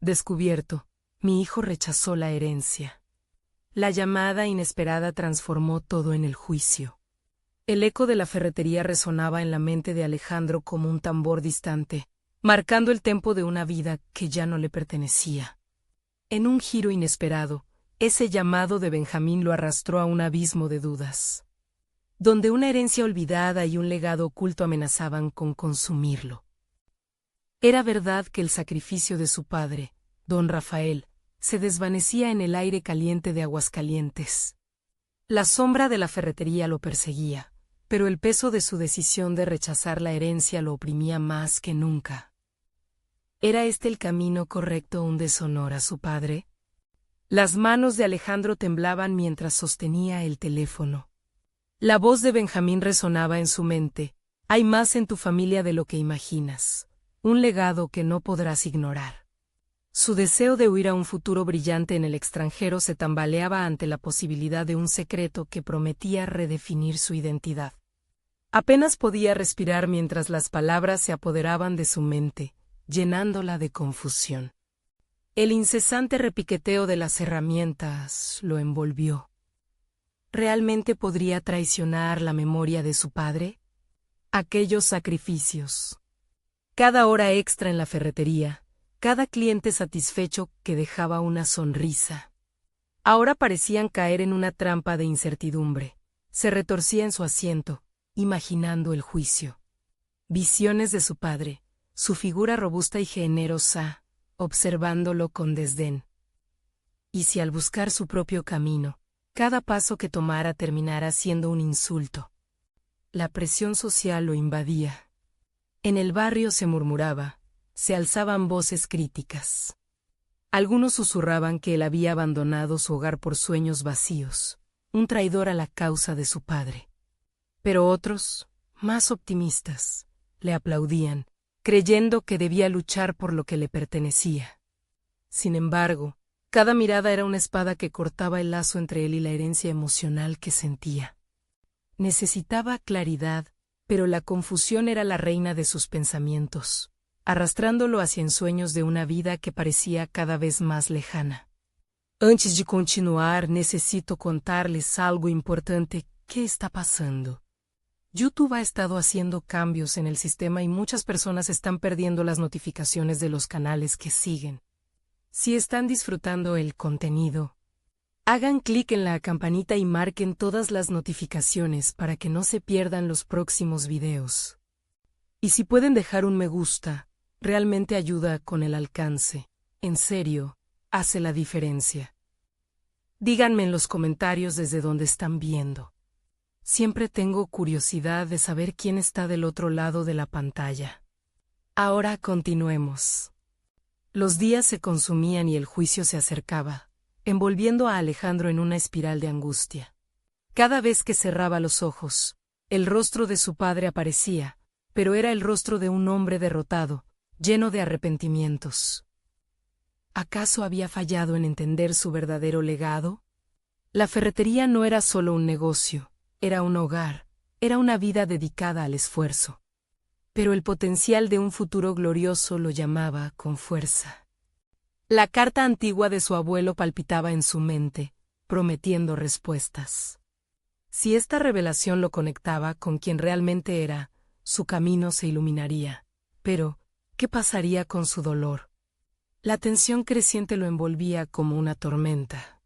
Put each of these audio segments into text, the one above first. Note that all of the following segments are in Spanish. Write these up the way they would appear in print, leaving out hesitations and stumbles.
Descubierto, mi hijo rechazó la herencia. La llamada inesperada transformó todo en el juicio. El eco de la ferretería resonaba en la mente de Alejandro como un tambor distante, marcando el tempo de una vida que ya no le pertenecía. En un giro inesperado, ese llamado de Benjamín lo arrastró a un abismo de dudas, donde una herencia olvidada y un legado oculto amenazaban con consumirlo. Era verdad que el sacrificio de su padre, don Rafael, se desvanecía en el aire caliente de Aguascalientes. La sombra de la ferretería lo perseguía, pero el peso de su decisión de rechazar la herencia lo oprimía más que nunca. ¿Era este el camino correcto a un deshonor a su padre? Las manos de Alejandro temblaban mientras sostenía el teléfono. La voz de Benjamín resonaba en su mente. Hay más en tu familia de lo que imaginas, un legado que no podrás ignorar. Su deseo de huir a un futuro brillante en el extranjero se tambaleaba ante la posibilidad de un secreto que prometía redefinir su identidad. Apenas podía respirar mientras las palabras se apoderaban de su mente, llenándola de confusión. El incesante repiqueteo de las herramientas lo envolvió. ¿Realmente podría traicionar la memoria de su padre? Aquellos sacrificios. Cada hora extra en la ferretería, cada cliente satisfecho que dejaba una sonrisa. Ahora parecían caer en una trampa de incertidumbre. Se retorcía en su asiento, imaginando el juicio. Visiones de su padre, su figura robusta y generosa, observándolo con desdén. ¿Y si al buscar su propio camino, cada paso que tomara terminara siendo un insulto? La presión social lo invadía. En el barrio se murmuraba, se alzaban voces críticas. Algunos susurraban que él había abandonado su hogar por sueños vacíos, un traidor a la causa de su padre. Pero otros, más optimistas, le aplaudían, creyendo que debía luchar por lo que le pertenecía. Sin embargo, cada mirada era una espada que cortaba el lazo entre él y la herencia emocional que sentía. Necesitaba claridad, pero la confusión era la reina de sus pensamientos, arrastrándolo hacia ensueños de una vida que parecía cada vez más lejana. Antes de continuar, necesito contarles algo importante que está pasando. YouTube ha estado haciendo cambios en el sistema y muchas personas están perdiendo las notificaciones de los canales que siguen. Si están disfrutando el contenido, hagan clic en la campanita y marquen todas las notificaciones para que no se pierdan los próximos videos. Y si pueden dejar un me gusta, realmente ayuda con el alcance. En serio, hace la diferencia. Díganme en los comentarios desde dónde están viendo. Siempre tengo curiosidad de saber quién está del otro lado de la pantalla. Ahora continuemos. Los días se consumían y el juicio se acercaba, envolviendo a Alejandro en una espiral de angustia. Cada vez que cerraba los ojos, el rostro de su padre aparecía, pero era el rostro de un hombre derrotado, lleno de arrepentimientos. ¿Acaso había fallado en entender su verdadero legado? La ferretería no era solo un negocio, era un hogar, era una vida dedicada al esfuerzo. Pero el potencial de un futuro glorioso lo llamaba con fuerza. La carta antigua de su abuelo palpitaba en su mente, prometiendo respuestas. Si esta revelación lo conectaba con quien realmente era, su camino se iluminaría. Pero, ¿qué pasaría con su dolor? La tensión creciente lo envolvía como una tormenta.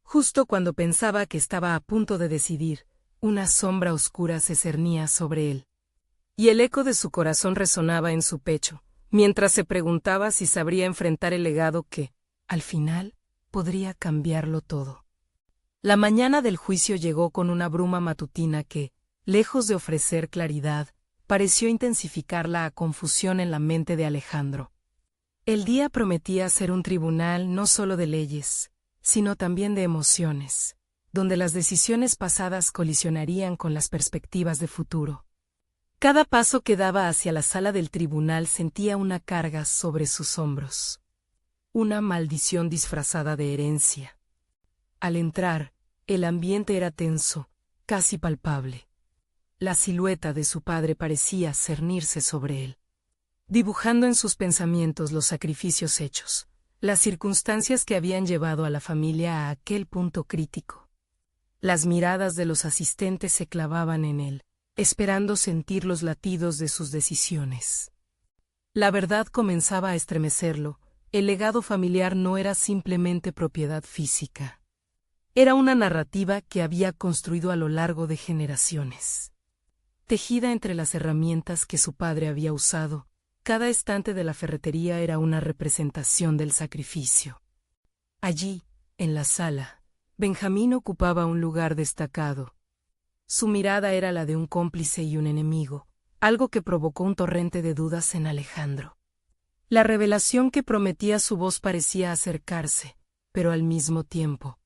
Justo cuando pensaba que estaba a punto de decidir, una sombra oscura se cernía sobre él. Y el eco de su corazón resonaba en su pecho, mientras se preguntaba si sabría enfrentar el legado que, al final, podría cambiarlo todo. La mañana del juicio llegó con una bruma matutina que, lejos de ofrecer claridad, pareció intensificar la confusión en la mente de Alejandro. El día prometía ser un tribunal no solo de leyes, sino también de emociones, donde las decisiones pasadas colisionarían con las perspectivas de futuro. Cada paso que daba hacia la sala del tribunal sentía una carga sobre sus hombros. Una maldición disfrazada de herencia. Al entrar, el ambiente era tenso, casi palpable. La silueta de su padre parecía cernirse sobre él, dibujando en sus pensamientos los sacrificios hechos, las circunstancias que habían llevado a la familia a aquel punto crítico. Las miradas de los asistentes se clavaban en él, esperando sentir los latidos de sus decisiones. La verdad comenzaba a estremecerlo: el legado familiar no era simplemente propiedad física. Era una narrativa que había construido a lo largo de generaciones. Tejida entre las herramientas que su padre había usado, cada estante de la ferretería era una representación del sacrificio. Allí, en la sala, Benjamín ocupaba un lugar destacado. Su mirada era la de un cómplice y un enemigo, algo que provocó un torrente de dudas en Alejandro. La revelación que prometía su voz parecía acercarse, pero al mismo tiempo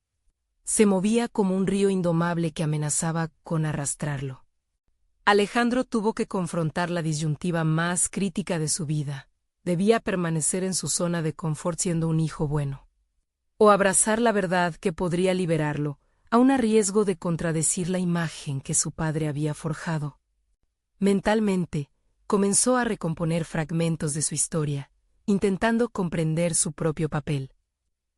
se movía como un río indomable que amenazaba con arrastrarlo. Alejandro tuvo que confrontar la disyuntiva más crítica de su vida: debía permanecer en su zona de confort siendo un hijo bueno, o abrazar la verdad que podría liberarlo, aun a riesgo de contradecir la imagen que su padre había forjado. Mentalmente, comenzó a recomponer fragmentos de su historia, intentando comprender su propio papel.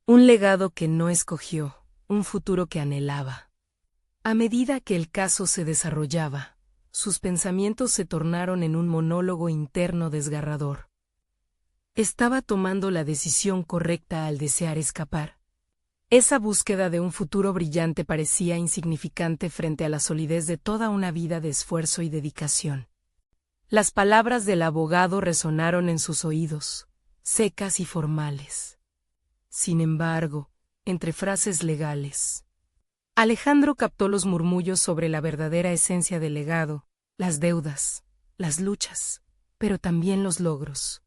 Un legado que no escogió, un futuro que anhelaba. A medida que el caso se desarrollaba, sus pensamientos se tornaron en un monólogo interno desgarrador. ¿Estaba tomando la decisión correcta al desear escapar? Esa búsqueda de un futuro brillante parecía insignificante frente a la solidez de toda una vida de esfuerzo y dedicación. Las palabras del abogado resonaron en sus oídos, secas y formales. Sin embargo, entre frases legales, Alejandro captó los murmullos sobre la verdadera esencia del legado: las deudas, las luchas, pero también los logros.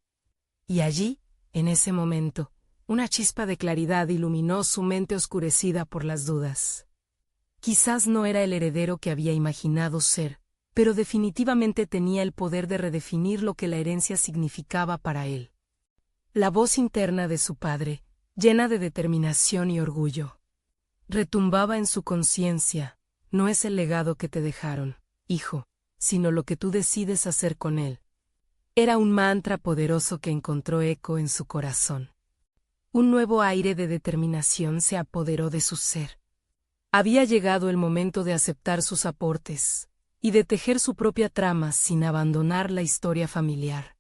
Y allí, en ese momento, una chispa de claridad iluminó su mente oscurecida por las dudas. Quizás no era el heredero que había imaginado ser, pero definitivamente tenía el poder de redefinir lo que la herencia significaba para él. La voz interna de su padre, llena de determinación y orgullo, retumbaba en su conciencia: no es el legado que te dejaron, hijo, sino lo que tú decides hacer con él. Era un mantra poderoso que encontró eco en su corazón. Un nuevo aire de determinación se apoderó de su ser. Había llegado el momento de aceptar sus aportes y de tejer su propia trama sin abandonar la historia familiar.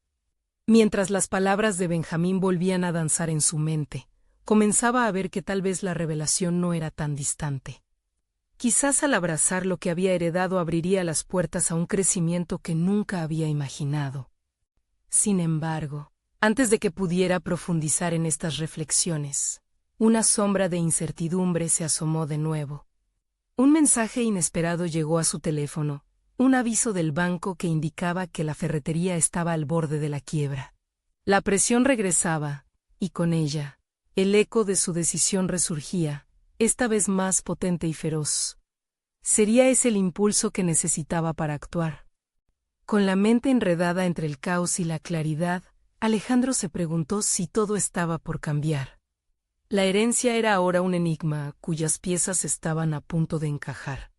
Mientras las palabras de Benjamín volvían a danzar en su mente, comenzaba a ver que tal vez la revelación no era tan distante. Quizás al abrazar lo que había heredado abriría las puertas a un crecimiento que nunca había imaginado. Sin embargo, antes de que pudiera profundizar en estas reflexiones, una sombra de incertidumbre se asomó de nuevo. Un mensaje inesperado llegó a su teléfono, un aviso del banco que indicaba que la ferretería estaba al borde de la quiebra. La presión regresaba, y con ella, el eco de su decisión resurgía, esta vez más potente y feroz. ¿Sería ese el impulso que necesitaba para actuar? Con la mente enredada entre el caos y la claridad, Alejandro se preguntó si todo estaba por cambiar. La herencia era ahora un enigma cuyas piezas estaban a punto de encajar.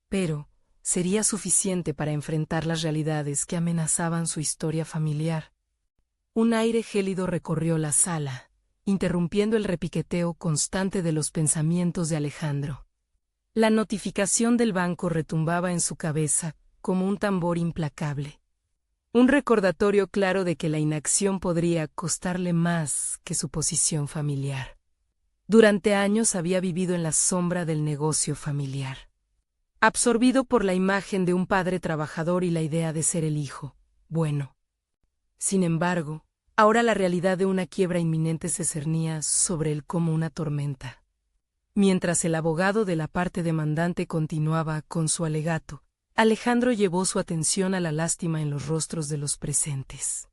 Pero, ¿sería suficiente para enfrentar las realidades que amenazaban su historia familiar? Un aire gélido recorrió la sala, interrumpiendo el repiqueteo constante de los pensamientos de Alejandro. La notificación del banco retumbaba en su cabeza como un tambor implacable. Un recordatorio claro de que la inacción podría costarle más que su posición familiar. Durante años había vivido en la sombra del negocio familiar, absorbido por la imagen de un padre trabajador y la idea de ser el hijo bueno. Sin embargo, ahora la realidad de una quiebra inminente se cernía sobre él como una tormenta. Mientras el abogado de la parte demandante continuaba con su alegato, Alejandro llevó su atención a la lástima en los rostros de los presentes.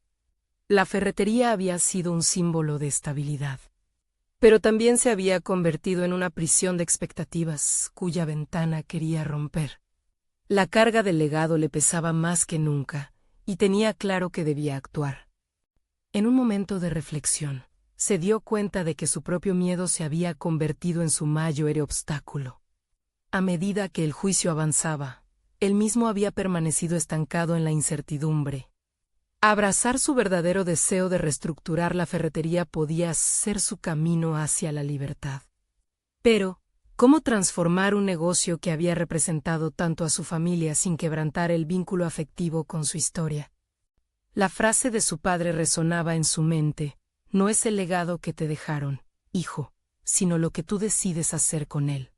La ferretería había sido un símbolo de estabilidad, pero también se había convertido en una prisión de expectativas cuya ventana quería romper. La carga del legado le pesaba más que nunca, y tenía claro que debía actuar. En un momento de reflexión, se dio cuenta de que su propio miedo se había convertido en su mayor obstáculo. A medida que el juicio avanzaba, él mismo había permanecido estancado en la incertidumbre. Abrazar su verdadero deseo de reestructurar la ferretería podía ser su camino hacia la libertad. Pero, ¿cómo transformar un negocio que había representado tanto a su familia sin quebrantar el vínculo afectivo con su historia? La frase de su padre resonaba en su mente: no es el legado que te dejaron, hijo, sino lo que tú decides hacer con él.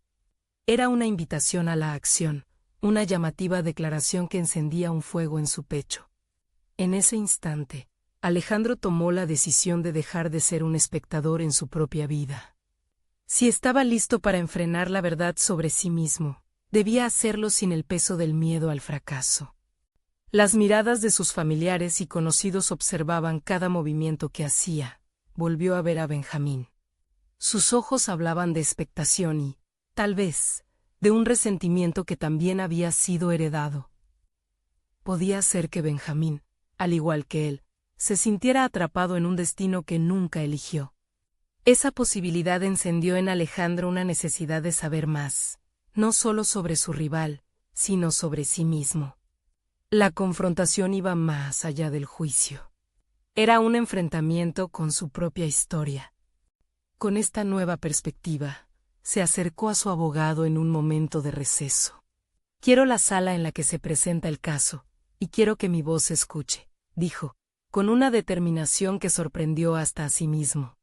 Era una invitación a la acción, una llamativa declaración que encendía un fuego en su pecho. En ese instante, Alejandro tomó la decisión de dejar de ser un espectador en su propia vida. Si estaba listo para enfrenar la verdad sobre sí mismo, debía hacerlo sin el peso del miedo al fracaso. Las miradas de sus familiares y conocidos observaban cada movimiento que hacía. Volvió a ver a Benjamín. Sus ojos hablaban de expectación y, tal vez, de un resentimiento que también había sido heredado. Podía ser que Benjamín, al igual que él, se sintiera atrapado en un destino que nunca eligió. Esa posibilidad encendió en Alejandro una necesidad de saber más, no solo sobre su rival, sino sobre sí mismo. La confrontación iba más allá del juicio. Era un enfrentamiento con su propia historia. Con esta nueva perspectiva, se acercó a su abogado en un momento de receso. «Quiero la sala en la que se presenta el caso, y quiero que mi voz se escuche», dijo, con una determinación que sorprendió hasta a sí mismo.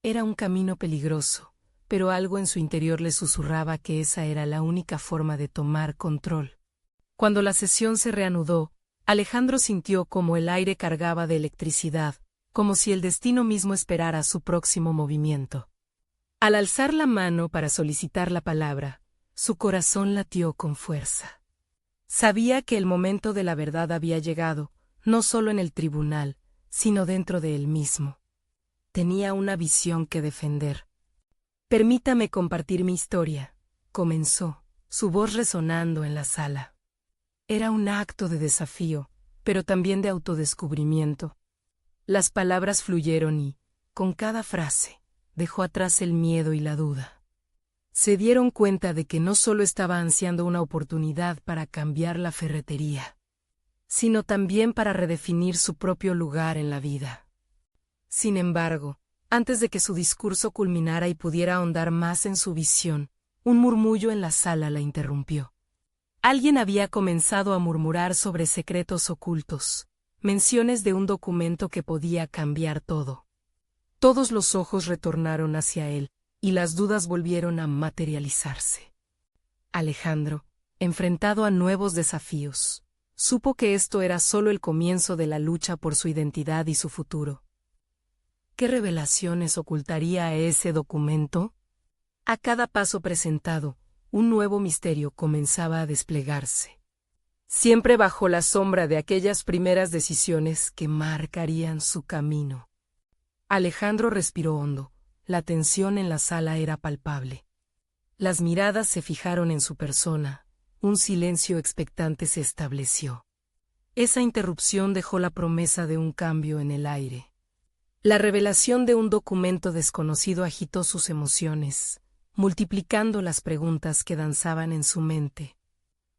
Era un camino peligroso, pero algo en su interior le susurraba que esa era la única forma de tomar control. Cuando la sesión se reanudó, Alejandro sintió como el aire cargaba de electricidad, como si el destino mismo esperara su próximo movimiento. Al alzar la mano para solicitar la palabra, su corazón latió con fuerza. Sabía que el momento de la verdad había llegado, no solo en el tribunal, sino dentro de él mismo. Tenía una visión que defender. «Permítame compartir mi historia», comenzó, su voz resonando en la sala. Era un acto de desafío, pero también de autodescubrimiento. Las palabras fluyeron y, con cada frase, dejó atrás el miedo y la duda. Se dieron cuenta de que no solo estaba ansiando una oportunidad para cambiar la ferretería, sino también para redefinir su propio lugar en la vida. Sin embargo, antes de que su discurso culminara y pudiera ahondar más en su visión, un murmullo en la sala la interrumpió. Alguien había comenzado a murmurar sobre secretos ocultos, menciones de un documento que podía cambiar todo. Todos los ojos retornaron hacia él, y las dudas volvieron a materializarse. Alejandro, enfrentado a nuevos desafíos, supo que esto era solo el comienzo de la lucha por su identidad y su futuro. ¿Qué revelaciones ocultaría a ese documento? A cada paso presentado, un nuevo misterio comenzaba a desplegarse. Siempre bajo la sombra de aquellas primeras decisiones que marcarían su camino. Alejandro respiró hondo. La tensión en la sala era palpable. Las miradas se fijaron en su persona. Un silencio expectante se estableció. Esa interrupción dejó la promesa de un cambio en el aire. La revelación de un documento desconocido agitó sus emociones, multiplicando las preguntas que danzaban en su mente.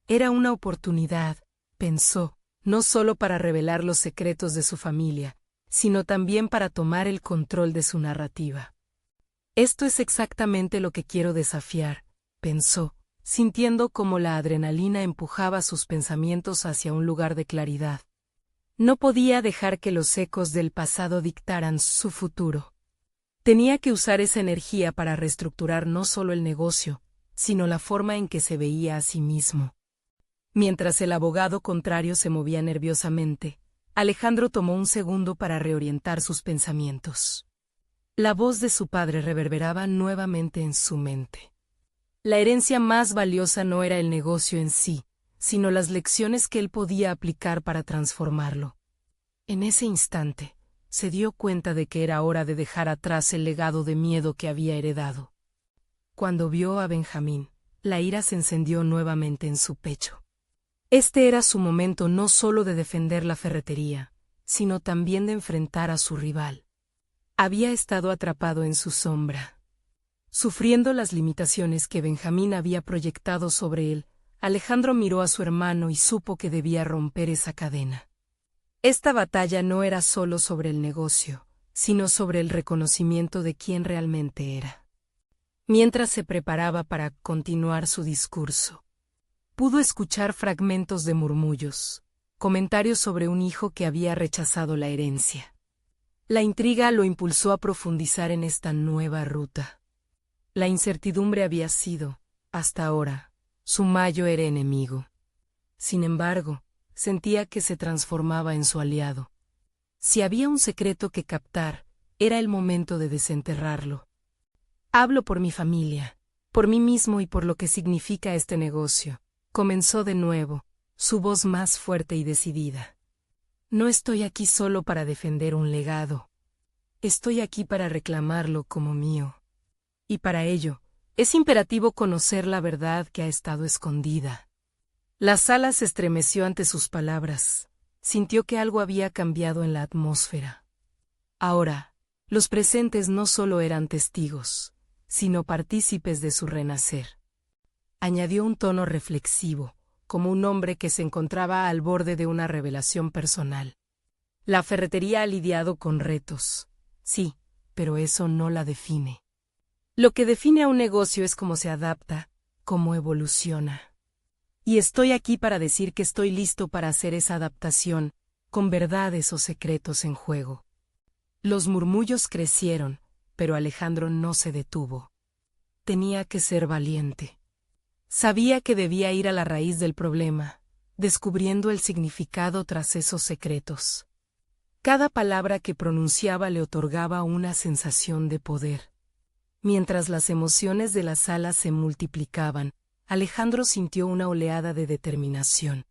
Era una oportunidad, pensó, no solo para revelar los secretos de su familia, sino también para tomar el control de su narrativa. Esto es exactamente lo que quiero desafiar, pensó, sintiendo cómo la adrenalina empujaba sus pensamientos hacia un lugar de claridad. No podía dejar que los ecos del pasado dictaran su futuro. Tenía que usar esa energía para reestructurar no solo el negocio, sino la forma en que se veía a sí mismo. Mientras el abogado contrario se movía nerviosamente, Alejandro tomó un segundo para reorientar sus pensamientos. La voz de su padre reverberaba nuevamente en su mente. La herencia más valiosa no era el negocio en sí, sino las lecciones que él podía aplicar para transformarlo. En ese instante, se dio cuenta de que era hora de dejar atrás el legado de miedo que había heredado. Cuando vio a Benjamín, la ira se encendió nuevamente en su pecho. Este era su momento no solo de defender la ferretería, sino también de enfrentar a su rival. Había estado atrapado en su sombra. Sufriendo las limitaciones que Benjamín había proyectado sobre él, Alejandro miró a su hermano y supo que debía romper esa cadena. Esta batalla no era solo sobre el negocio, sino sobre el reconocimiento de quién realmente era. Mientras se preparaba para continuar su discurso, pudo escuchar fragmentos de murmullos, comentarios sobre un hijo que había rechazado la herencia. La intriga lo impulsó a profundizar en esta nueva ruta. La incertidumbre había sido, hasta ahora, su mayor enemigo. Sin embargo, sentía que se transformaba en su aliado. Si había un secreto que captar, era el momento de desenterrarlo. Hablo por mi familia, por mí mismo y por lo que significa este negocio. Comenzó de nuevo, su voz más fuerte y decidida. No estoy aquí solo para defender un legado. Estoy aquí para reclamarlo como mío. Y para ello, es imperativo conocer la verdad que ha estado escondida. La sala se estremeció ante sus palabras. Sintió que algo había cambiado en la atmósfera. Ahora, los presentes no solo eran testigos, sino partícipes de su renacer. Añadió un tono reflexivo, como un hombre que se encontraba al borde de una revelación personal. La ferretería ha lidiado con retos, sí, pero eso no la define. Lo que define a un negocio es cómo se adapta, cómo evoluciona. Y estoy aquí para decir que estoy listo para hacer esa adaptación, con verdades o secretos en juego. Los murmullos crecieron, pero Alejandro no se detuvo. Tenía que ser valiente. Sabía que debía ir a la raíz del problema, descubriendo el significado tras esos secretos. Cada palabra que pronunciaba le otorgaba una sensación de poder. Mientras las emociones de la sala se multiplicaban, Alejandro sintió una oleada de determinación.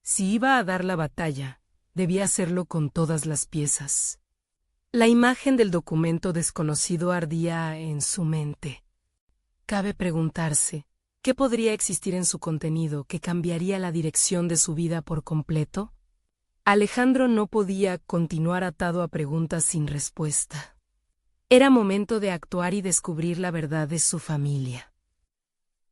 Si iba a dar la batalla, debía hacerlo con todas las piezas. La imagen del documento desconocido ardía en su mente. Cabe preguntarse, ¿qué podría existir en su contenido que cambiaría la dirección de su vida por completo? Alejandro no podía continuar atado a preguntas sin respuesta. Era momento de actuar y descubrir la verdad de su familia.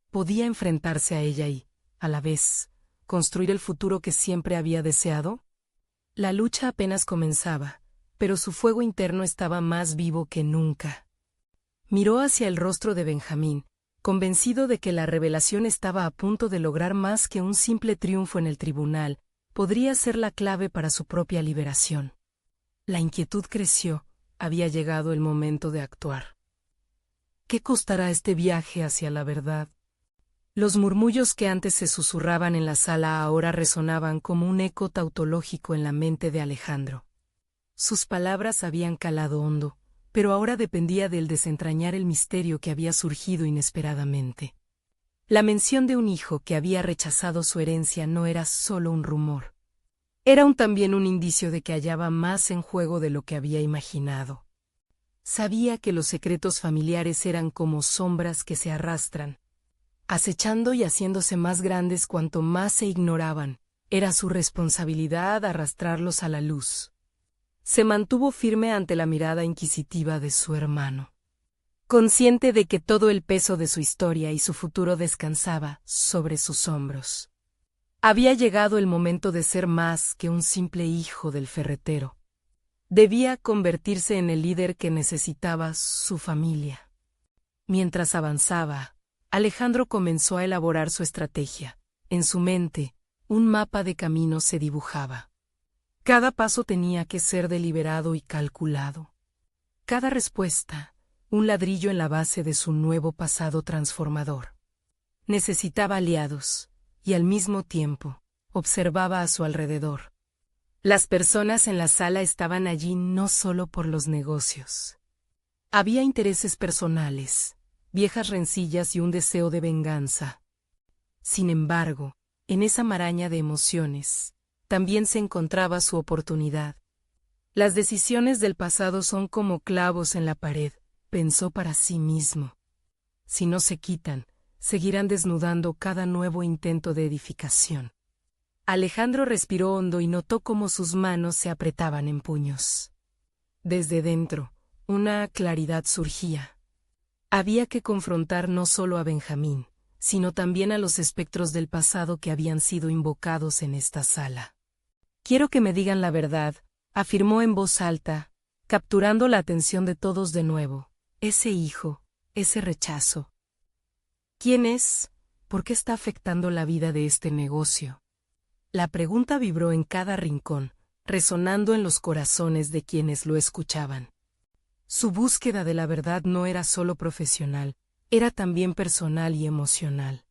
¿Podía enfrentarse a ella y, a la vez, construir el futuro que siempre había deseado? La lucha apenas comenzaba, pero su fuego interno estaba más vivo que nunca. Miró hacia el rostro de Benjamín, convencido de que la revelación estaba a punto de lograr más que un simple triunfo en el tribunal, podría ser la clave para su propia liberación. La inquietud creció. Había llegado el momento de actuar. ¿Qué costará este viaje hacia la verdad? Los murmullos que antes se susurraban en la sala ahora resonaban como un eco tautológico en la mente de Alejandro. Sus palabras habían calado hondo, pero ahora dependía del desentrañar el misterio que había surgido inesperadamente. La mención de un hijo que había rechazado su herencia no era solo un rumor. Era también un indicio de que hallaba más en juego de lo que había imaginado. Sabía que los secretos familiares eran como sombras que se arrastran, acechando y haciéndose más grandes cuanto más se ignoraban. Era su responsabilidad arrastrarlos a la luz. Se mantuvo firme ante la mirada inquisitiva de su hermano, consciente de que todo el peso de su historia y su futuro descansaba sobre sus hombros. Había llegado el momento de ser más que un simple hijo del ferretero. Debía convertirse en el líder que necesitaba su familia. Mientras avanzaba, Alejandro comenzó a elaborar su estrategia. En su mente, un mapa de camino se dibujaba. Cada paso tenía que ser deliberado y calculado. Cada respuesta, un ladrillo en la base de su nuevo pasado transformador. Necesitaba aliados. Y al mismo tiempo, observaba a su alrededor. Las personas en la sala estaban allí no solo por los negocios. Había intereses personales, viejas rencillas y un deseo de venganza. Sin embargo, en esa maraña de emociones, también se encontraba su oportunidad. Las decisiones del pasado son como clavos en la pared, pensó para sí mismo. Si no se quitan, seguirán desnudando cada nuevo intento de edificación. Alejandro respiró hondo y notó cómo sus manos se apretaban en puños. Desde dentro, una claridad surgía. Había que confrontar no solo a Benjamín, sino también a los espectros del pasado que habían sido invocados en esta sala. Quiero que me digan la verdad, afirmó en voz alta, capturando la atención de todos de nuevo. Ese hijo, ese rechazo. ¿Quién es? ¿Por qué está afectando la vida de este negocio? La pregunta vibró en cada rincón, resonando en los corazones de quienes lo escuchaban. Su búsqueda de la verdad no era solo profesional, era también personal y emocional.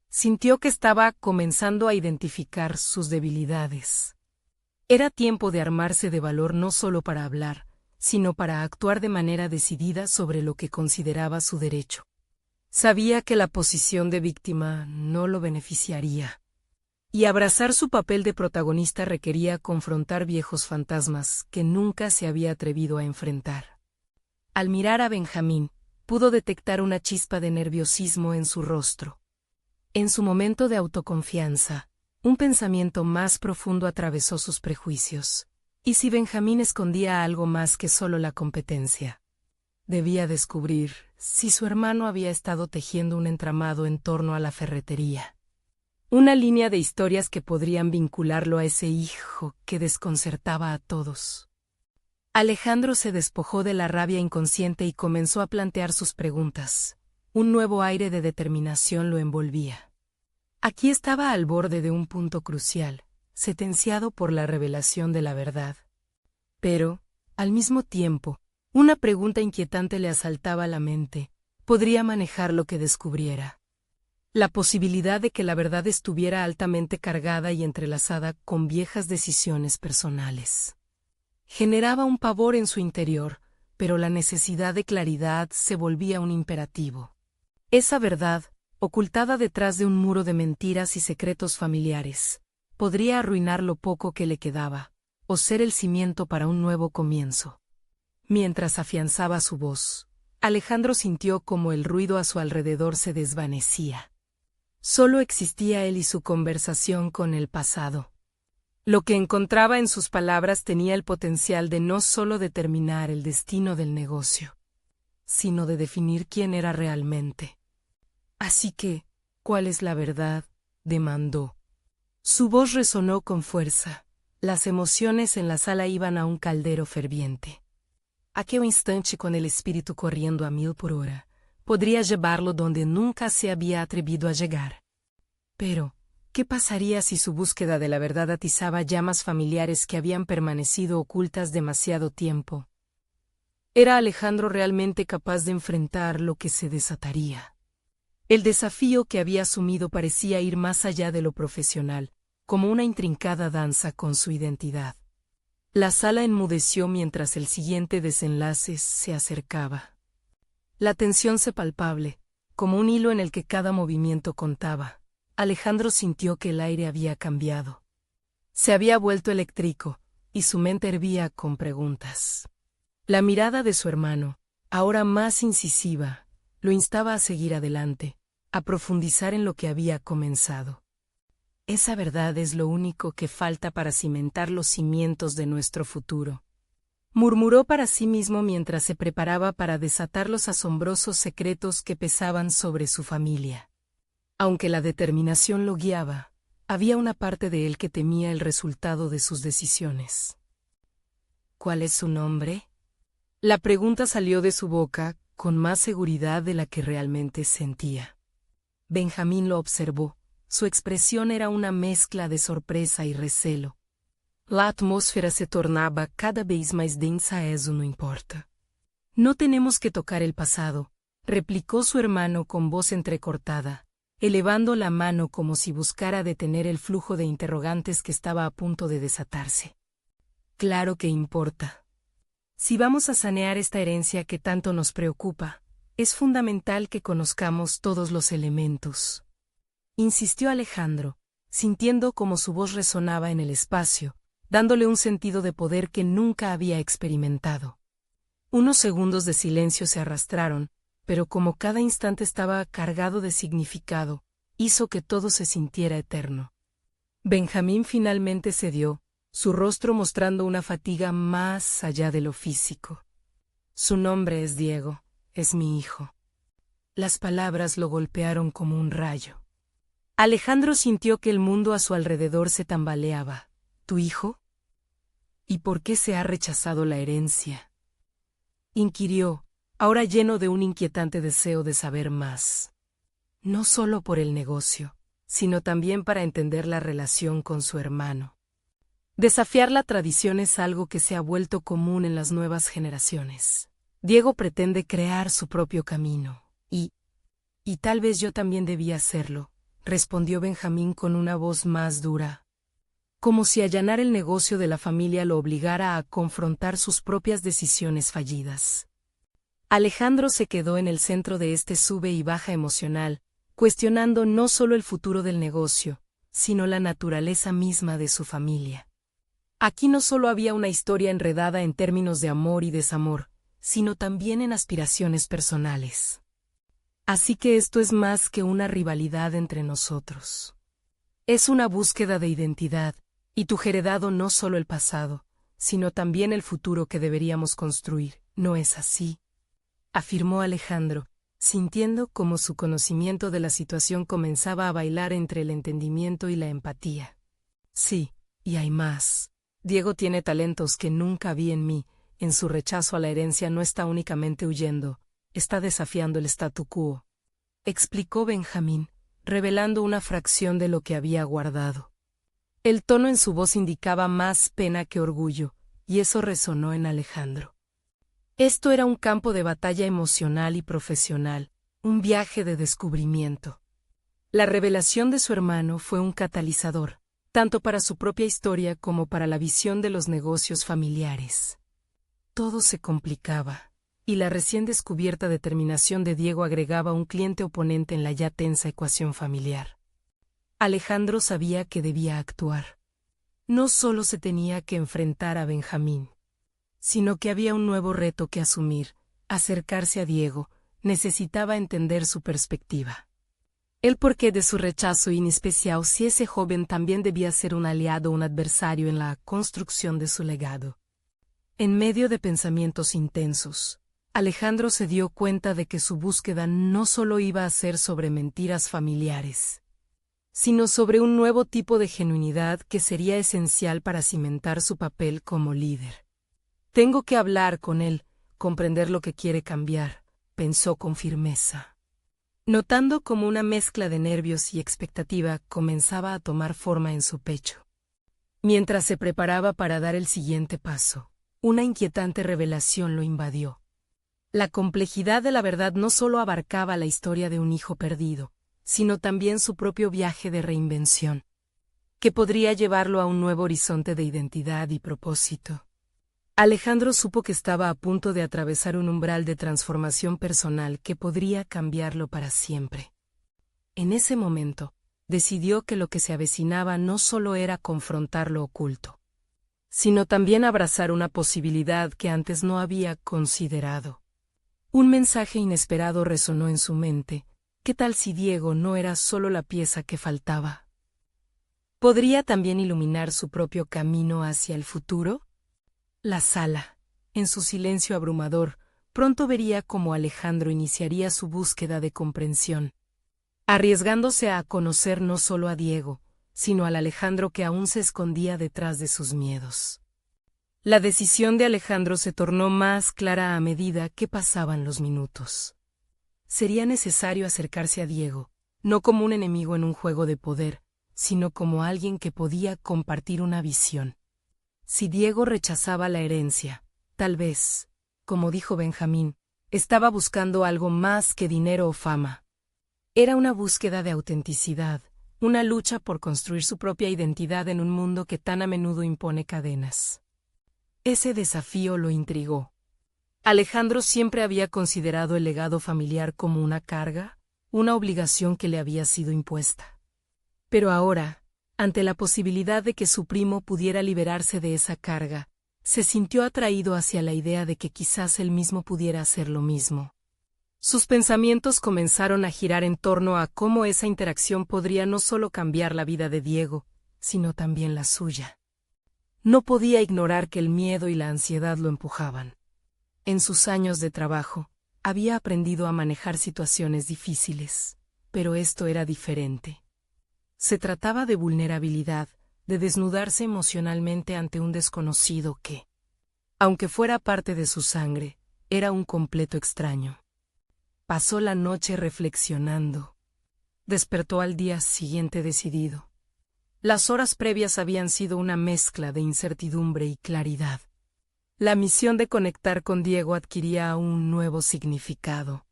Sintió que estaba comenzando a identificar sus debilidades. Era tiempo de armarse de valor no solo para hablar, sino para actuar de manera decidida sobre lo que consideraba su derecho. Sabía que la posición de víctima no lo beneficiaría. Y abrazar su papel de protagonista requería confrontar viejos fantasmas que nunca se había atrevido a enfrentar. Al mirar a Benjamín, pudo detectar una chispa de nerviosismo en su rostro. En su momento de autoconfianza, un pensamiento más profundo atravesó sus prejuicios. ¿Y si Benjamín escondía algo más que solo la competencia? Debía descubrir si su hermano había estado tejiendo un entramado en torno a la ferretería. Una línea de historias que podrían vincularlo a ese hijo que desconcertaba a todos. Alejandro se despojó de la rabia inconsciente y comenzó a plantear sus preguntas. Un nuevo aire de determinación lo envolvía. Aquí estaba al borde de un punto crucial, sentenciado por la revelación de la verdad. Pero, al mismo tiempo, una pregunta inquietante le asaltaba la mente. ¿Podría manejar lo que descubriera? La posibilidad de que la verdad estuviera altamente cargada y entrelazada con viejas decisiones personales. Generaba un pavor en su interior, pero la necesidad de claridad se volvía un imperativo. Esa verdad, ocultada detrás de un muro de mentiras y secretos familiares, podría arruinar lo poco que le quedaba, o ser el cimiento para un nuevo comienzo. Mientras afianzaba su voz, Alejandro sintió como el ruido a su alrededor se desvanecía. Solo existía él y su conversación con el pasado. Lo que encontraba en sus palabras tenía el potencial de no solo determinar el destino del negocio, sino de definir quién era realmente. Así que, ¿cuál es la verdad?, demandó. Su voz resonó con fuerza. Las emociones en la sala iban a un caldero ferviente. Aquel instante con el espíritu corriendo a 1000 por hora, podría llevarlo donde nunca se había atrevido a llegar. Pero, ¿qué pasaría si su búsqueda de la verdad atizaba llamas familiares que habían permanecido ocultas demasiado tiempo? ¿Era Alejandro realmente capaz de enfrentar lo que se desataría? El desafío que había asumido parecía ir más allá de lo profesional, como una intrincada danza con su identidad. La sala enmudeció mientras el siguiente desenlace se acercaba. La tensión se palpable, como un hilo en el que cada movimiento contaba. Alejandro sintió que el aire había cambiado. Se había vuelto eléctrico, y su mente hervía con preguntas. La mirada de su hermano, ahora más incisiva, lo instaba a seguir adelante, a profundizar en lo que había comenzado. Esa verdad es lo único que falta para cimentar los cimientos de nuestro futuro, murmuró para sí mismo mientras se preparaba para desatar los asombrosos secretos que pesaban sobre su familia. Aunque la determinación lo guiaba, había una parte de él que temía el resultado de sus decisiones. ¿Cuál es su nombre? La pregunta salió de su boca con más seguridad de la que realmente sentía. Benjamín lo observó. Su expresión era una mezcla de sorpresa y recelo. La atmósfera se tornaba cada vez más densa. Eso no importa. No tenemos que tocar el pasado, replicó su hermano con voz entrecortada, elevando la mano como si buscara detener el flujo de interrogantes que estaba a punto de desatarse. Claro que importa. Si vamos a sanear esta herencia que tanto nos preocupa, es fundamental que conozcamos todos los elementos. Insistió Alejandro, sintiendo como su voz resonaba en el espacio, dándole un sentido de poder que nunca había experimentado. Unos segundos de silencio se arrastraron, pero como cada instante estaba cargado de significado, hizo que todo se sintiera eterno. Benjamín finalmente cedió, su rostro mostrando una fatiga más allá de lo físico. Su nombre es Diego, es mi hijo. Las palabras lo golpearon como un rayo. Alejandro sintió que el mundo a su alrededor se tambaleaba. ¿Tu hijo? ¿Y por qué se ha rechazado la herencia?, inquirió, ahora lleno de un inquietante deseo de saber más. No solo por el negocio, sino también para entender la relación con su hermano. Desafiar la tradición es algo que se ha vuelto común en las nuevas generaciones. Diego pretende crear su propio camino, y tal vez yo también debía hacerlo, respondió Benjamín con una voz más dura, como si allanar el negocio de la familia lo obligara a confrontar sus propias decisiones fallidas. Alejandro se quedó en el centro de este sube y baja emocional, cuestionando no solo el futuro del negocio, sino la naturaleza misma de su familia. Aquí no solo había una historia enredada en términos de amor y desamor, sino también en aspiraciones personales. Así que esto es más que una rivalidad entre nosotros. Es una búsqueda de identidad, y tu heredado no solo el pasado, sino también el futuro que deberíamos construir, ¿no es así?, afirmó Alejandro, sintiendo como su conocimiento de la situación comenzaba a bailar entre el entendimiento y la empatía. Sí, y hay más. Diego tiene talentos que nunca vi en mí. En su rechazo a la herencia no está únicamente huyendo, está desafiando el statu quo, explicó Benjamín, revelando una fracción de lo que había guardado. El tono en su voz indicaba más pena que orgullo, y eso resonó en Alejandro. Esto era un campo de batalla emocional y profesional, un viaje de descubrimiento. La revelación de su hermano fue un catalizador, tanto para su propia historia como para la visión de los negocios familiares. Todo se complicaba, y la recién descubierta determinación de Diego agregaba un cliente oponente en la ya tensa ecuación familiar. Alejandro sabía que debía actuar. No solo se tenía que enfrentar a Benjamín, sino que había un nuevo reto que asumir, acercarse a Diego, necesitaba entender su perspectiva. El porqué de su rechazo y en especial si ese joven también debía ser un aliado o un adversario en la construcción de su legado. En medio de pensamientos intensos, Alejandro se dio cuenta de que su búsqueda no solo iba a ser sobre mentiras familiares, sino sobre un nuevo tipo de genuinidad que sería esencial para cimentar su papel como líder. Tengo que hablar con él, comprender lo que quiere cambiar, pensó con firmeza. Notando cómo una mezcla de nervios y expectativa comenzaba a tomar forma en su pecho. Mientras se preparaba para dar el siguiente paso, una inquietante revelación lo invadió. La complejidad de la verdad no solo abarcaba la historia de un hijo perdido, sino también su propio viaje de reinvención, que podría llevarlo a un nuevo horizonte de identidad y propósito. Alejandro supo que estaba a punto de atravesar un umbral de transformación personal que podría cambiarlo para siempre. En ese momento, decidió que lo que se avecinaba no solo era confrontar lo oculto, sino también abrazar una posibilidad que antes no había considerado. Un mensaje inesperado resonó en su mente. ¿Qué tal si Diego no era solo la pieza que faltaba? ¿Podría también iluminar su propio camino hacia el futuro? La sala, en su silencio abrumador, pronto vería cómo Alejandro iniciaría su búsqueda de comprensión, arriesgándose a conocer no solo a Diego, sino al Alejandro que aún se escondía detrás de sus miedos. La decisión de Alejandro se tornó más clara a medida que pasaban los minutos. Sería necesario acercarse a Diego, no como un enemigo en un juego de poder, sino como alguien que podía compartir una visión. Si Diego rechazaba la herencia, tal vez, como dijo Benjamín, estaba buscando algo más que dinero o fama. Era una búsqueda de autenticidad, una lucha por construir su propia identidad en un mundo que tan a menudo impone cadenas. Ese desafío lo intrigó. Alejandro siempre había considerado el legado familiar como una carga, una obligación que le había sido impuesta. Pero ahora, ante la posibilidad de que su primo pudiera liberarse de esa carga, se sintió atraído hacia la idea de que quizás él mismo pudiera hacer lo mismo. Sus pensamientos comenzaron a girar en torno a cómo esa interacción podría no solo cambiar la vida de Diego, sino también la suya. No podía ignorar que el miedo y la ansiedad lo empujaban. En sus años de trabajo, había aprendido a manejar situaciones difíciles, pero esto era diferente. Se trataba de vulnerabilidad, de desnudarse emocionalmente ante un desconocido que, aunque fuera parte de su sangre, era un completo extraño. Pasó la noche reflexionando. Despertó al día siguiente decidido. Las horas previas habían sido una mezcla de incertidumbre y claridad. La misión de conectar con Diego adquiría un nuevo significado.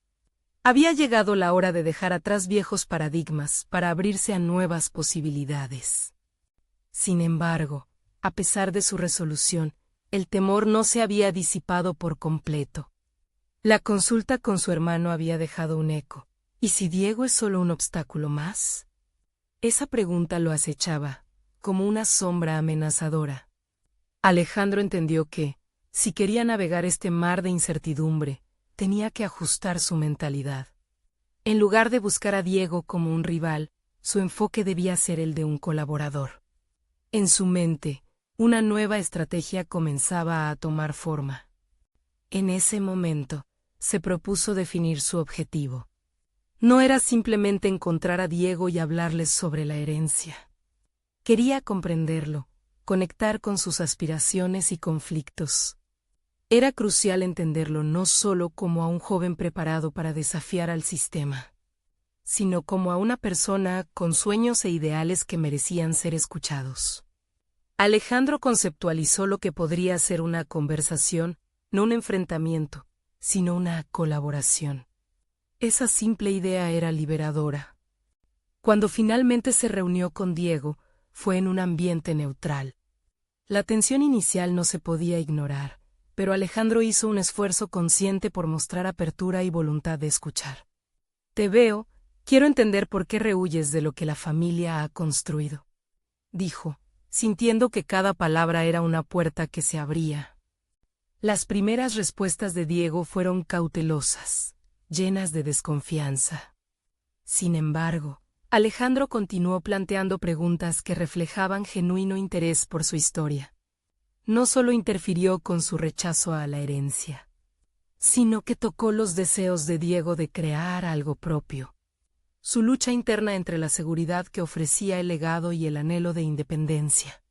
Había llegado la hora de dejar atrás viejos paradigmas para abrirse a nuevas posibilidades. Sin embargo, a pesar de su resolución, el temor no se había disipado por completo. La consulta con su hermano había dejado un eco. ¿Y si Diego es solo un obstáculo más? Esa pregunta lo acechaba, como una sombra amenazadora. Alejandro entendió que, si quería navegar este mar de incertidumbre, tenía que ajustar su mentalidad. En lugar de buscar a Diego como un rival, su enfoque debía ser el de un colaborador. En su mente, una nueva estrategia comenzaba a tomar forma. En ese momento, se propuso definir su objetivo. No era simplemente encontrar a Diego y hablarles sobre la herencia. Quería comprenderlo, conectar con sus aspiraciones y conflictos. Era crucial entenderlo no solo como a un joven preparado para desafiar al sistema, sino como a una persona con sueños e ideales que merecían ser escuchados. Alejandro conceptualizó lo que podría ser una conversación, no un enfrentamiento, sino una colaboración. Esa simple idea era liberadora. Cuando finalmente se reunió con Diego, fue en un ambiente neutral. La tensión inicial no se podía ignorar, pero Alejandro hizo un esfuerzo consciente por mostrar apertura y voluntad de escuchar. Te veo, quiero entender por qué rehuyes de lo que la familia ha construido, dijo, sintiendo que cada palabra era una puerta que se abría. Las primeras respuestas de Diego fueron cautelosas, llenas de desconfianza. Sin embargo, Alejandro continuó planteando preguntas que reflejaban genuino interés por su historia. No solo interfirió con su rechazo a la herencia, sino que tocó los deseos de Diego de crear algo propio. Su lucha interna entre la seguridad que ofrecía el legado y el anhelo de independencia.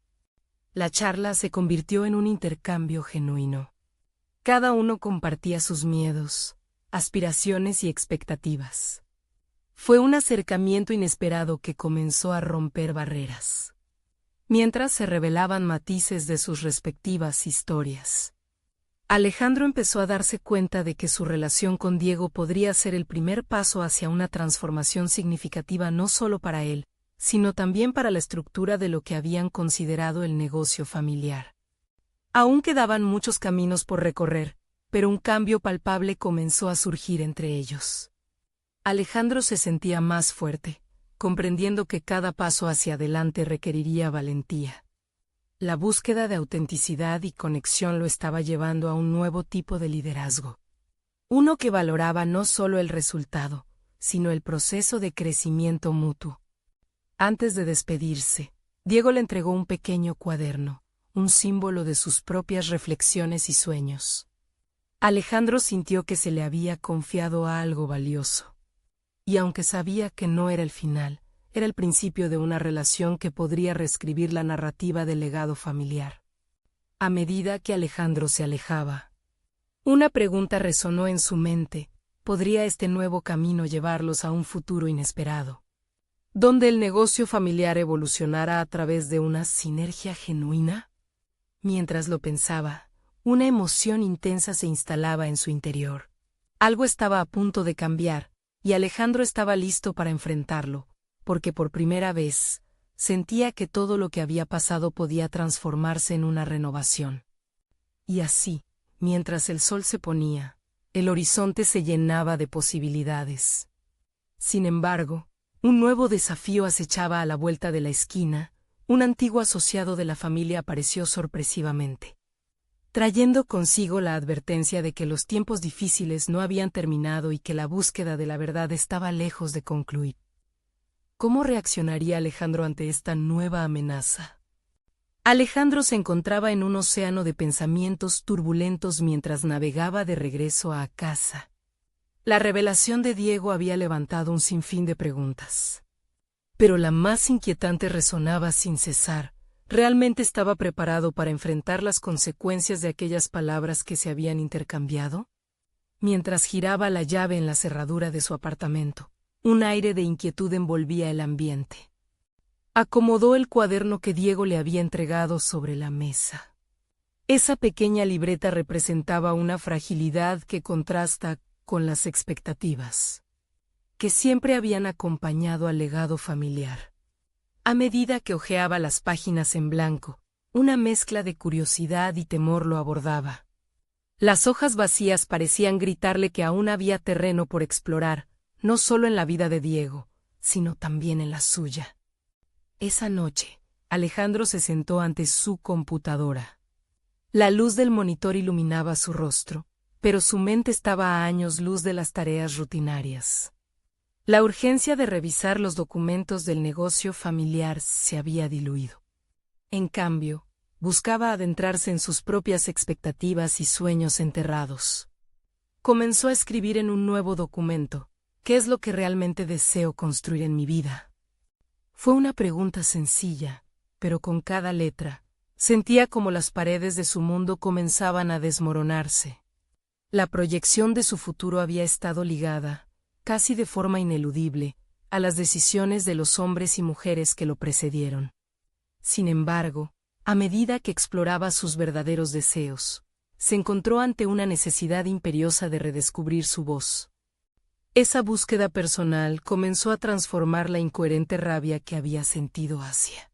La charla se convirtió en un intercambio genuino. Cada uno compartía sus miedos, aspiraciones y expectativas. Fue un acercamiento inesperado que comenzó a romper barreras, mientras se revelaban matices de sus respectivas historias. Alejandro empezó a darse cuenta de que su relación con Diego podría ser el primer paso hacia una transformación significativa no solo para él, sino también para la estructura de lo que habían considerado el negocio familiar. Aún quedaban muchos caminos por recorrer, pero un cambio palpable comenzó a surgir entre ellos. Alejandro se sentía más fuerte, comprendiendo que cada paso hacia adelante requeriría valentía. La búsqueda de autenticidad y conexión lo estaba llevando a un nuevo tipo de liderazgo. Uno que valoraba no solo el resultado, sino el proceso de crecimiento mutuo. Antes de despedirse, Diego le entregó un pequeño cuaderno, un símbolo de sus propias reflexiones y sueños. Alejandro sintió que se le había confiado algo valioso. Y aunque sabía que no era el final, era el principio de una relación que podría reescribir la narrativa del legado familiar. A medida que Alejandro se alejaba, una pregunta resonó en su mente: ¿podría este nuevo camino llevarlos a un futuro inesperado, donde el negocio familiar evolucionara a través de una sinergia genuina? Mientras lo pensaba, una emoción intensa se instalaba en su interior. Algo estaba a punto de cambiar, y Alejandro estaba listo para enfrentarlo, porque por primera vez sentía que todo lo que había pasado podía transformarse en una renovación. Y así, mientras el sol se ponía, el horizonte se llenaba de posibilidades. Sin embargo, un nuevo desafío acechaba a la vuelta de la esquina. Un antiguo asociado de la familia apareció sorpresivamente, trayendo consigo la advertencia de que los tiempos difíciles no habían terminado y que la búsqueda de la verdad estaba lejos de concluir. ¿Cómo reaccionaría Alejandro ante esta nueva amenaza? Alejandro se encontraba en un océano de pensamientos turbulentos mientras navegaba de regreso a casa. La revelación de Diego había levantado un sinfín de preguntas. Pero la más inquietante resonaba sin cesar: ¿Realmente estaba preparado para enfrentar las consecuencias de aquellas palabras que se habían intercambiado? Mientras giraba la llave en la cerradura de su apartamento, un aire de inquietud envolvía el ambiente. Acomodó el cuaderno que Diego le había entregado sobre la mesa. Esa pequeña libreta representaba una fragilidad que contrasta con las expectativas que siempre habían acompañado al legado familiar. A medida que hojeaba las páginas en blanco, una mezcla de curiosidad y temor lo abordaba. Las hojas vacías parecían gritarle que aún había terreno por explorar, no solo en la vida de Diego, sino también en la suya. Esa noche, Alejandro se sentó ante su computadora. La luz del monitor iluminaba su rostro, pero su mente estaba a años luz de las tareas rutinarias. La urgencia de revisar los documentos del negocio familiar se había diluido. En cambio, buscaba adentrarse en sus propias expectativas y sueños enterrados. Comenzó a escribir en un nuevo documento: ¿qué es lo que realmente deseo construir en mi vida? Fue una pregunta sencilla, pero con cada letra, sentía como las paredes de su mundo comenzaban a desmoronarse. La proyección de su futuro había estado ligada, casi de forma ineludible, a las decisiones de los hombres y mujeres que lo precedieron. Sin embargo, a medida que exploraba sus verdaderos deseos, se encontró ante una necesidad imperiosa de redescubrir su voz. Esa búsqueda personal comenzó a transformar la incoherente rabia que había sentido hacia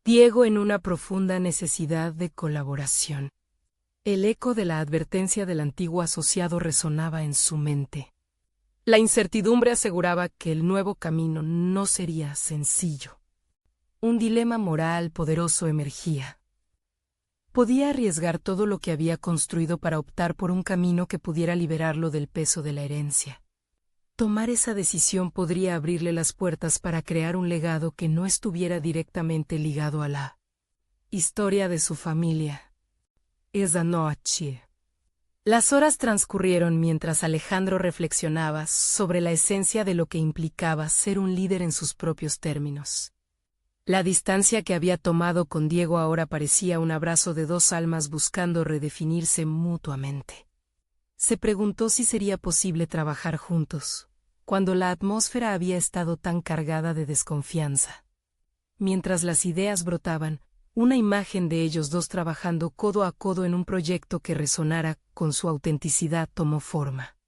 Diego en una profunda necesidad de colaboración. El eco de la advertencia del antiguo asociado resonaba en su mente. La incertidumbre aseguraba que el nuevo camino no sería sencillo. Un dilema moral poderoso emergía. Podía arriesgar todo lo que había construido para optar por un camino que pudiera liberarlo del peso de la herencia. Tomar esa decisión podría abrirle las puertas para crear un legado que no estuviera directamente ligado a la historia de su familia. Esa noche. Las horas transcurrieron mientras Alejandro reflexionaba sobre la esencia de lo que implicaba ser un líder en sus propios términos. La distancia que había tomado con Diego ahora parecía un abrazo de dos almas buscando redefinirse mutuamente. Se preguntó si sería posible trabajar juntos, cuando la atmósfera había estado tan cargada de desconfianza. Mientras las ideas brotaban, una imagen de ellos dos trabajando codo a codo en un proyecto que resonara con su autenticidad tomó forma.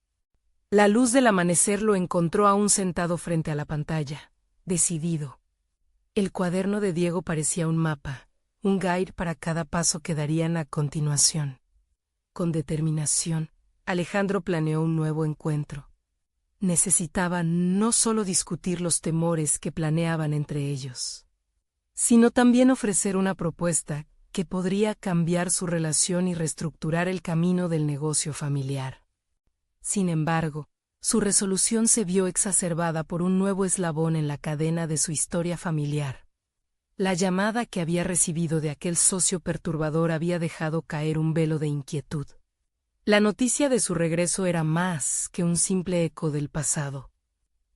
La luz del amanecer lo encontró aún sentado frente a la pantalla, decidido. El cuaderno de Diego parecía un mapa, un guide para cada paso que darían a continuación. Con determinación, Alejandro planeó un nuevo encuentro. Necesitaba no solo discutir los temores que planeaban entre ellos, sino también ofrecer una propuesta que podría cambiar su relación y reestructurar el camino del negocio familiar. Sin embargo, su resolución se vio exacerbada por un nuevo eslabón en la cadena de su historia familiar. La llamada que había recibido de aquel socio perturbador había dejado caer un velo de inquietud. La noticia de su regreso era más que un simple eco del pasado.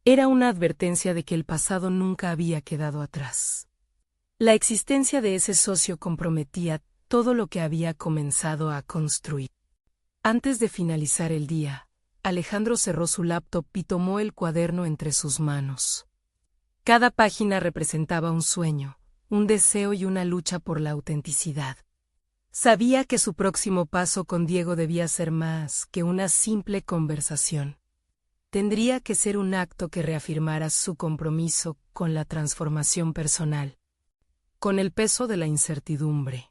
Era una advertencia de que el pasado nunca había quedado atrás. La existencia de ese socio comprometía todo lo que había comenzado a construir. Antes de finalizar el día, Alejandro cerró su laptop y tomó el cuaderno entre sus manos. Cada página representaba un sueño, un deseo y una lucha por la autenticidad. Sabía que su próximo paso con Diego debía ser más que una simple conversación. Tendría que ser un acto que reafirmara su compromiso con la transformación personal. Con el peso de la incertidumbre.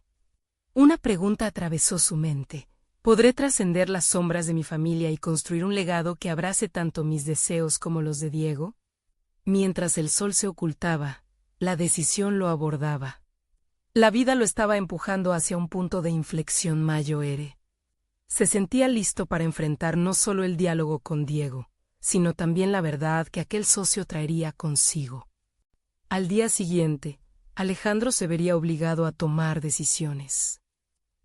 Una pregunta atravesó su mente. ¿Podré trascender las sombras de mi familia y construir un legado que abrace tanto mis deseos como los de Diego? Mientras el sol se ocultaba, la decisión lo abordaba. La vida lo estaba empujando hacia un punto de inflexión mayor. Se sentía listo para enfrentar no solo el diálogo con Diego, sino también la verdad que aquel socio traería consigo. Al día siguiente, Alejandro se vería obligado a tomar decisiones.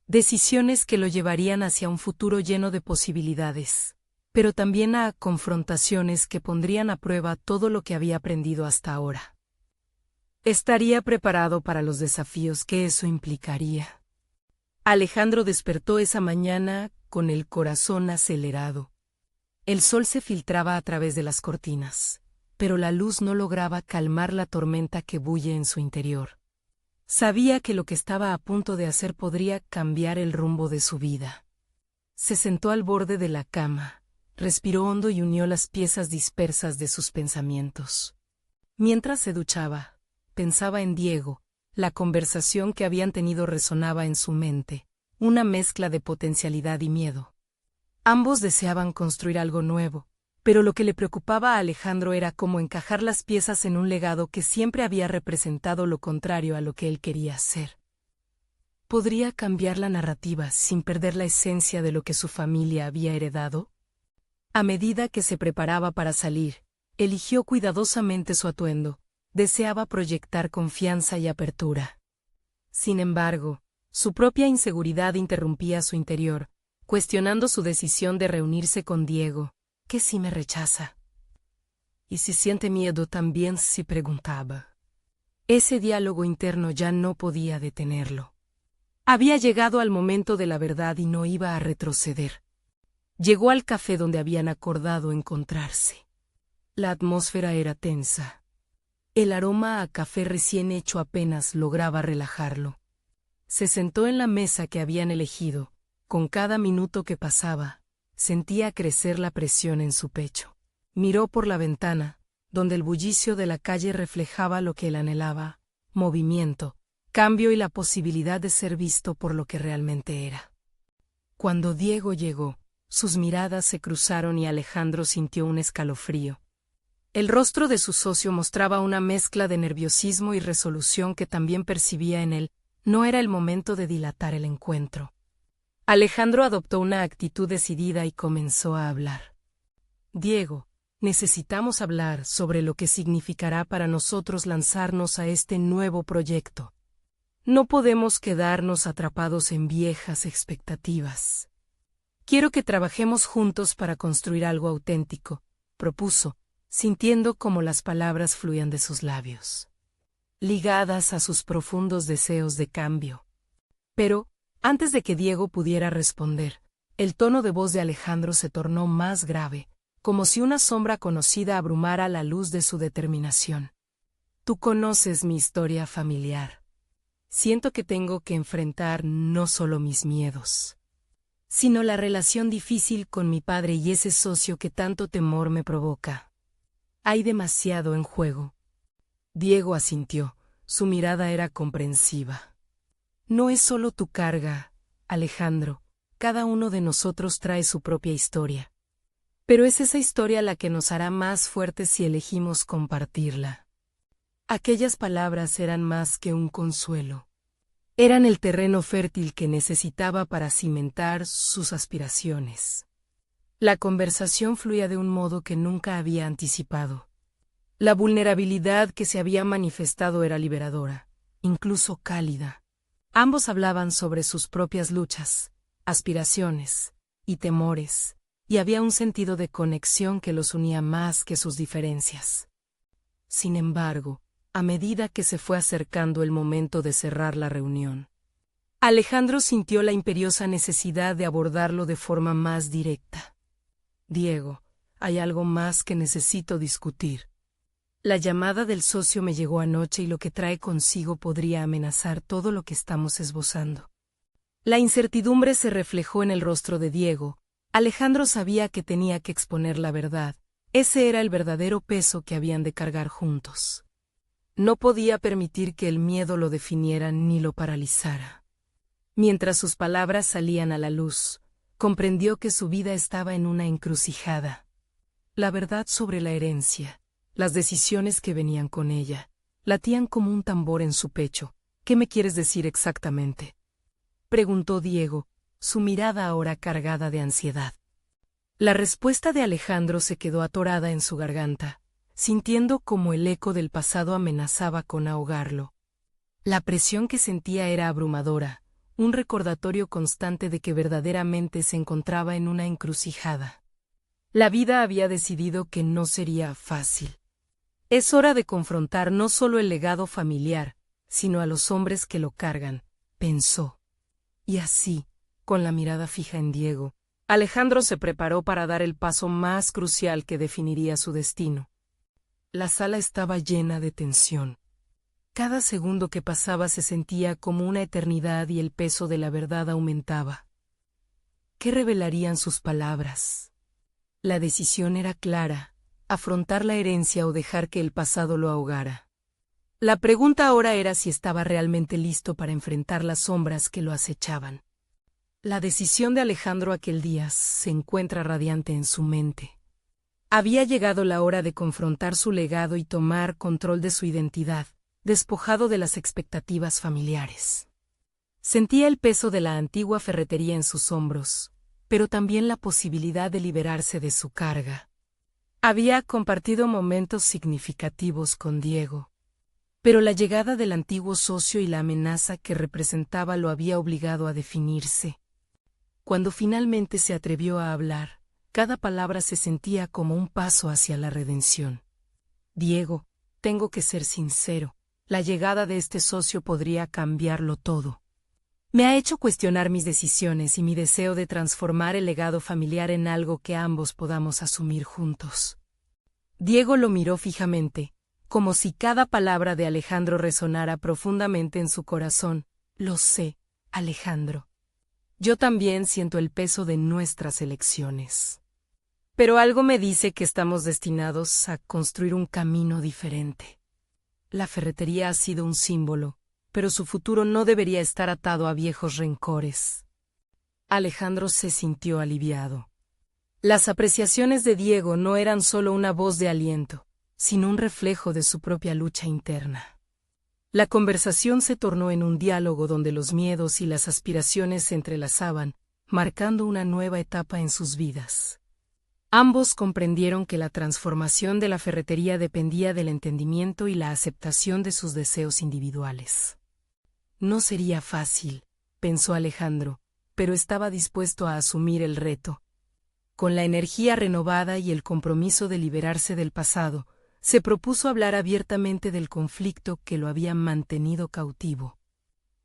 Decisiones que lo llevarían hacia un futuro lleno de posibilidades, pero también a confrontaciones que pondrían a prueba todo lo que había aprendido hasta ahora. Estaría preparado para los desafíos que eso implicaría. Alejandro despertó esa mañana con el corazón acelerado. El sol se filtraba a través de las cortinas, pero la luz no lograba calmar la tormenta que bulle en su interior. Sabía que lo que estaba a punto de hacer podría cambiar el rumbo de su vida. Se sentó al borde de la cama, respiró hondo y unió las piezas dispersas de sus pensamientos. Mientras se duchaba, pensaba en Diego. La conversación que habían tenido resonaba en su mente, una mezcla de potencialidad y miedo. Ambos deseaban construir algo nuevo, pero lo que le preocupaba a Alejandro era cómo encajar las piezas en un legado que siempre había representado lo contrario a lo que él quería hacer. ¿Podría cambiar la narrativa sin perder la esencia de lo que su familia había heredado? A medida que se preparaba para salir, eligió cuidadosamente su atuendo. Deseaba proyectar confianza y apertura. Sin embargo, su propia inseguridad interrumpía su interior, cuestionando su decisión de reunirse con Diego. ¿Qué si me rechaza? ¿Y si siente miedo también? Se preguntaba. Ese diálogo interno ya no podía detenerlo. Había llegado al momento de la verdad y no iba a retroceder. Llegó al café donde habían acordado encontrarse. La atmósfera era tensa. El aroma a café recién hecho apenas lograba relajarlo. Se sentó en la mesa que habían elegido. Con cada minuto que pasaba, sentía crecer la presión en su pecho. Miró por la ventana, donde el bullicio de la calle reflejaba lo que él anhelaba: movimiento, cambio y la posibilidad de ser visto por lo que realmente era. Cuando Diego llegó, sus miradas se cruzaron y Alejandro sintió un escalofrío. El rostro de su socio mostraba una mezcla de nerviosismo y resolución que también percibía en él. No era el momento de dilatar el encuentro. Alejandro adoptó una actitud decidida y comenzó a hablar. Diego, necesitamos hablar sobre lo que significará para nosotros lanzarnos a este nuevo proyecto. No podemos quedarnos atrapados en viejas expectativas. Quiero que trabajemos juntos para construir algo auténtico, propuso, sintiendo cómo las palabras fluían de sus labios, ligadas a sus profundos deseos de cambio. Pero, antes de que Diego pudiera responder, el tono de voz de Alejandro se tornó más grave, como si una sombra conocida abrumara la luz de su determinación. Tú conoces mi historia familiar. Siento que tengo que enfrentar no solo mis miedos, sino la relación difícil con mi padre y ese socio que tanto temor me provoca. Hay demasiado en juego. Diego asintió, su mirada era comprensiva. No es solo tu carga, Alejandro, cada uno de nosotros trae su propia historia. Pero es esa historia la que nos hará más fuertes si elegimos compartirla. Aquellas palabras eran más que un consuelo. Eran el terreno fértil que necesitaba para cimentar sus aspiraciones. La conversación fluía de un modo que nunca había anticipado. La vulnerabilidad que se había manifestado era liberadora, incluso cálida. Ambos hablaban sobre sus propias luchas, aspiraciones y temores, y había un sentido de conexión que los unía más que sus diferencias. Sin embargo, a medida que se fue acercando el momento de cerrar la reunión, Alejandro sintió la imperiosa necesidad de abordarlo de forma más directa. Diego, hay algo más que necesito discutir. La llamada del socio me llegó anoche y lo que trae consigo podría amenazar todo lo que estamos esbozando. La incertidumbre se reflejó en el rostro de Diego. Alejandro sabía que tenía que exponer la verdad. Ese era el verdadero peso que habían de cargar juntos. No podía permitir que el miedo lo definiera ni lo paralizara. Mientras sus palabras salían a la luz, comprendió que su vida estaba en una encrucijada. La verdad sobre la herencia, las decisiones que venían con ella, latían como un tambor en su pecho. ¿Qué me quieres decir exactamente?, preguntó Diego, su mirada ahora cargada de ansiedad. La respuesta de Alejandro se quedó atorada en su garganta, sintiendo como el eco del pasado amenazaba con ahogarlo. La presión que sentía era abrumadora, un recordatorio constante de que verdaderamente se encontraba en una encrucijada. La vida había decidido que no sería fácil. Es hora de confrontar no solo el legado familiar, sino a los hombres que lo cargan, pensó. Y así, con la mirada fija en Diego, Alejandro se preparó para dar el paso más crucial que definiría su destino. La sala estaba llena de tensión. Cada segundo que pasaba se sentía como una eternidad y el peso de la verdad aumentaba. ¿Qué revelarían sus palabras? La decisión era clara: afrontar la herencia o dejar que el pasado lo ahogara. La pregunta ahora era si estaba realmente listo para enfrentar las sombras que lo acechaban. La decisión de Alejandro aquel día se encuentra radiante en su mente. Había llegado la hora de confrontar su legado y tomar control de su identidad, despojado de las expectativas familiares. Sentía el peso de la antigua ferretería en sus hombros, pero también la posibilidad de liberarse de su carga. Había compartido momentos significativos con Diego, pero la llegada del antiguo socio y la amenaza que representaba lo había obligado a definirse. Cuando finalmente se atrevió a hablar, cada palabra se sentía como un paso hacia la redención. Diego, tengo que ser sincero, la llegada de este socio podría cambiarlo todo. Me ha hecho cuestionar mis decisiones y mi deseo de transformar el legado familiar en algo que ambos podamos asumir juntos. Diego lo miró fijamente, como si cada palabra de Alejandro resonara profundamente en su corazón. Lo sé, Alejandro. Yo también siento el peso de nuestras elecciones. Pero algo me dice que estamos destinados a construir un camino diferente. La ferretería ha sido un símbolo, pero su futuro no debería estar atado a viejos rencores. Alejandro se sintió aliviado. Las apreciaciones de Diego no eran solo una voz de aliento, sino un reflejo de su propia lucha interna. La conversación se tornó en un diálogo donde los miedos y las aspiraciones se entrelazaban, marcando una nueva etapa en sus vidas. Ambos comprendieron que la transformación de la ferretería dependía del entendimiento y la aceptación de sus deseos individuales. No sería fácil, pensó Alejandro, pero estaba dispuesto a asumir el reto. Con la energía renovada y el compromiso de liberarse del pasado, se propuso hablar abiertamente del conflicto que lo había mantenido cautivo.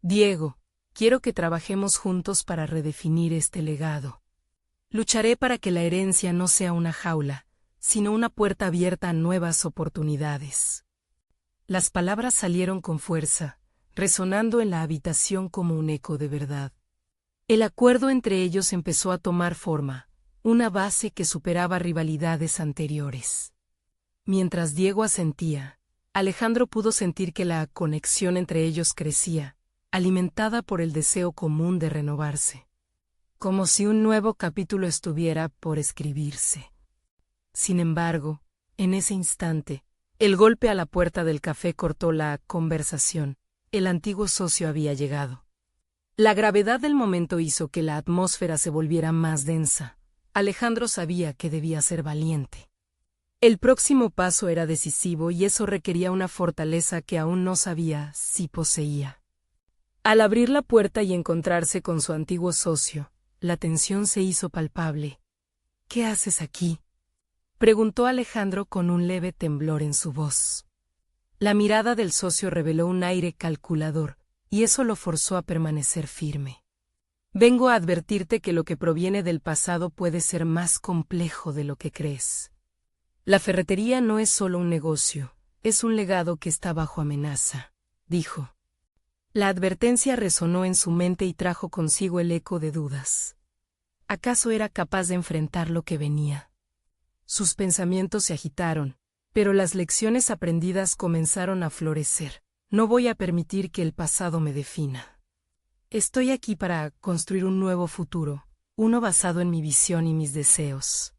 Diego, quiero que trabajemos juntos para redefinir este legado. Lucharé para que la herencia no sea una jaula, sino una puerta abierta a nuevas oportunidades. Las palabras salieron con fuerza, resonando en la habitación como un eco de verdad. El acuerdo entre ellos empezó a tomar forma, una base que superaba rivalidades anteriores. Mientras Diego asentía, Alejandro pudo sentir que la conexión entre ellos crecía, alimentada por el deseo común de renovarse. Como si un nuevo capítulo estuviera por escribirse. Sin embargo, en ese instante, el golpe a la puerta del café cortó la conversación. El antiguo socio había llegado. La gravedad del momento hizo que la atmósfera se volviera más densa. Alejandro sabía que debía ser valiente. El próximo paso era decisivo y eso requería una fortaleza que aún no sabía si poseía. Al abrir la puerta y encontrarse con su antiguo socio, la tensión se hizo palpable. ¿Qué haces aquí?, preguntó Alejandro con un leve temblor en su voz. La mirada del socio reveló un aire calculador, y eso lo forzó a permanecer firme. Vengo a advertirte que lo que proviene del pasado puede ser más complejo de lo que crees. La ferretería no es solo un negocio, es un legado que está bajo amenaza, dijo. La advertencia resonó en su mente y trajo consigo el eco de dudas. ¿Acaso era capaz de enfrentar lo que venía? Sus pensamientos se agitaron, pero las lecciones aprendidas comenzaron a florecer. No voy a permitir que el pasado me defina. Estoy aquí para construir un nuevo futuro, uno basado en mi visión y mis deseos.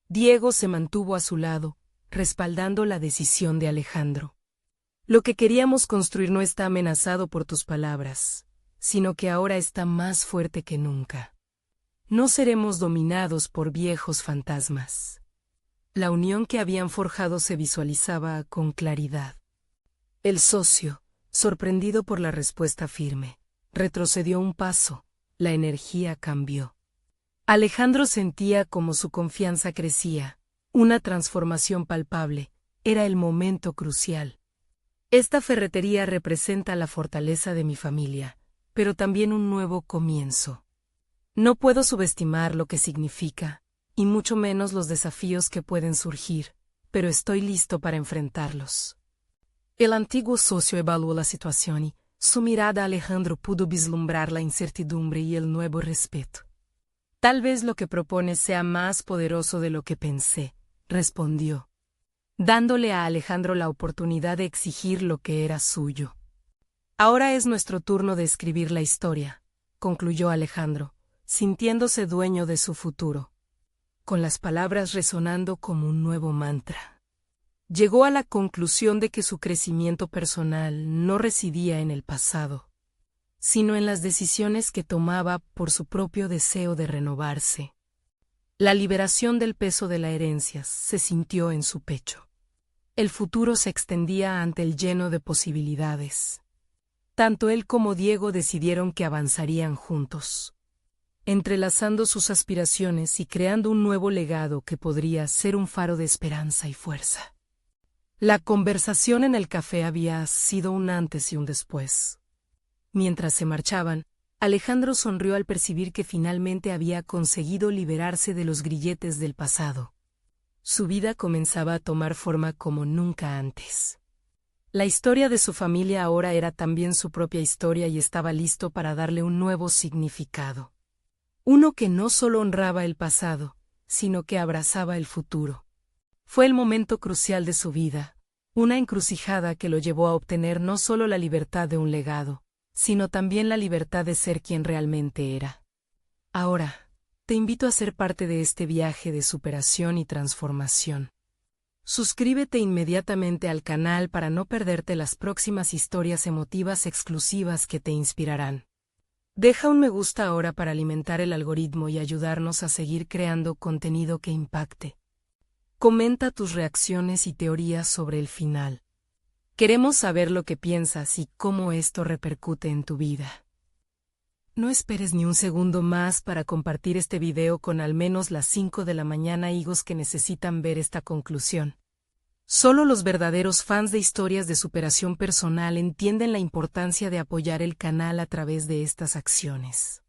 Diego se mantuvo a su lado, respaldando la decisión de Alejandro. Lo que queríamos construir no está amenazado por tus palabras, sino que ahora está más fuerte que nunca. No seremos dominados por viejos fantasmas. La unión que habían forjado se visualizaba con claridad. El socio, sorprendido por la respuesta firme, retrocedió un paso. La energía cambió. Alejandro sentía como su confianza crecía, una transformación palpable, era el momento crucial. Esta ferretería representa la fortaleza de mi familia, pero también un nuevo comienzo. No puedo subestimar lo que significa, y mucho menos los desafíos que pueden surgir, pero estoy listo para enfrentarlos. El antiguo socio evaluó la situación y, su mirada a Alejandro pudo vislumbrar la incertidumbre y el nuevo respeto. Tal vez lo que propones sea más poderoso de lo que pensé, respondió, dándole a Alejandro la oportunidad de exigir lo que era suyo. Ahora es nuestro turno de escribir la historia, concluyó Alejandro, sintiéndose dueño de su futuro, con las palabras resonando como un nuevo mantra. Llegó a la conclusión de que su crecimiento personal no residía en el pasado, sino en las decisiones que tomaba por su propio deseo de renovarse. La liberación del peso de la herencia se sintió en su pecho. El futuro se extendía ante él lleno de posibilidades. Tanto él como Diego decidieron que avanzarían juntos, entrelazando sus aspiraciones y creando un nuevo legado que podría ser un faro de esperanza y fuerza. La conversación en el café había sido un antes y un después. Mientras se marchaban, Alejandro sonrió al percibir que finalmente había conseguido liberarse de los grilletes del pasado. Su vida comenzaba a tomar forma como nunca antes. La historia de su familia ahora era también su propia historia y estaba listo para darle un nuevo significado. Uno que no solo honraba el pasado, sino que abrazaba el futuro. Fue el momento crucial de su vida, una encrucijada que lo llevó a obtener no solo la libertad de un legado, sino también la libertad de ser quien realmente era. Ahora, te invito a ser parte de este viaje de superación y transformación. Suscríbete inmediatamente al canal para no perderte las próximas historias emotivas exclusivas que te inspirarán. Deja un me gusta ahora para alimentar el algoritmo y ayudarnos a seguir creando contenido que impacte. Comenta tus reacciones y teorías sobre el final. Queremos saber lo que piensas y cómo esto repercute en tu vida. No esperes ni un segundo más para compartir este video con al menos las 5 de la mañana higos que necesitan ver esta conclusión. Solo los verdaderos fans de historias de superación personal entienden la importancia de apoyar el canal a través de estas acciones.